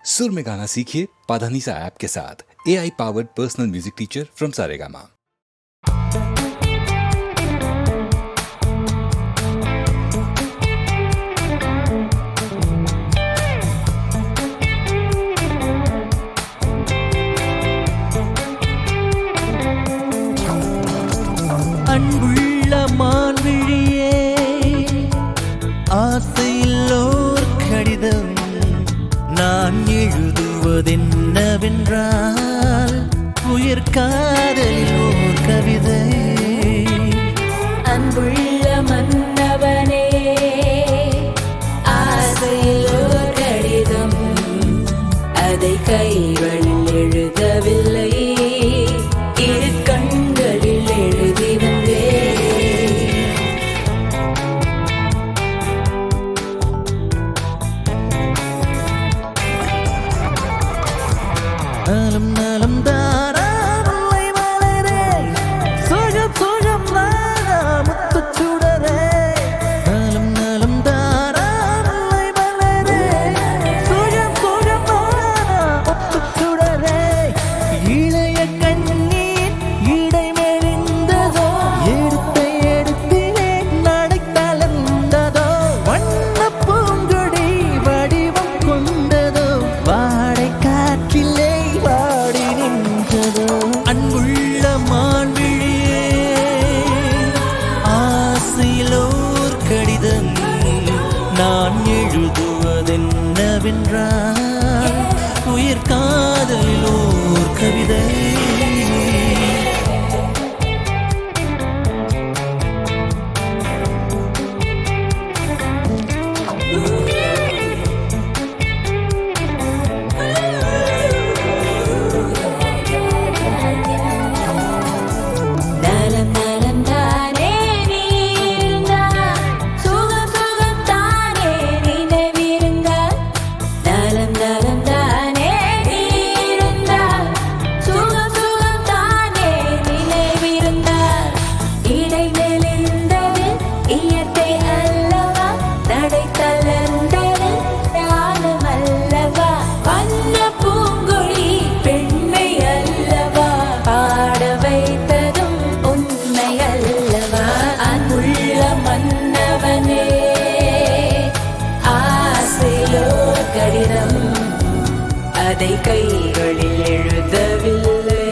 सुर में गाना सीखिए पाधानीसा ऐप के साथ। AI powered personal music teacher from Saregama. அன்புள்ள மான்விழியே, ஆசையில்லோர் கடிதம் நான் எழுதுவதென்னவென்றால் உயிர் காதலில் ஓர் கவிதை. அன்புள்ள மன்னவனே, ஆசையில்லோர் கடிதம் அதை கைகளில் எழுதவில்லை, இரு கண்களில் எழுதி வந்தேன். நலம் நலம் தாரா முல்லை மலரே, சுகம் சுகம் நானா முத்துச் சுடரே. நலம் நலம் தாரா முல்லை மலரே, சுகம் சுகம் நானா முத்துச் சுடரே. இளைய கண்ணீர் இடை மெலிந்ததோ, எடுத்த எடுத்திலே நடை தளர்ந்ததோ, வண்ணப் பூங்கொடி வடிவம் கொண்டதோ, வாடை காற்றிலே வாடி நின்றதோ. அன்புள்ள மான்விழியே, ஆசையிலோர் கடிதம் நான் எழுதுவதென்னவென்றால் உயிர் காதலிலோர் கவிதை. நலம் நலம் தானே நீ இருந்தால், சுகம் சுகம் தானே நினைவிருந்தால். நலம் நலம் தானே நீ இருந்தால், சுகம் சுகம் தானே நினைவிருந்தால். இடை மெலிந்தது இயற்கை அல்லவா, நடை தளர்ந்தது ஞானம் அல்லவா. வண்ண பூங்கொழி பெண்மை அல்லவா, பாட வைத்ததும் உண்மை அல்லவா. அன்புள்ள மன்னவனே, ஆசையோ கடிதம் அதை கைகளில் எழுதவில்லை,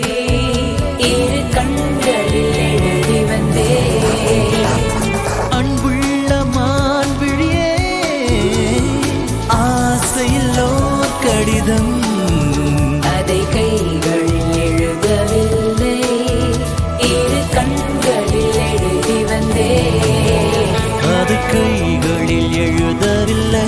இரு கண்களில் எழுதி வந்தேன். அன்புள்ள மான்விழியே, ஆசையில்லோர் கடிதம் அதை கைகளில் எழுதவில்லை, இரு கண்களில் எழுதி வந்தேன். அது கைகளில் எழுதவில்லை,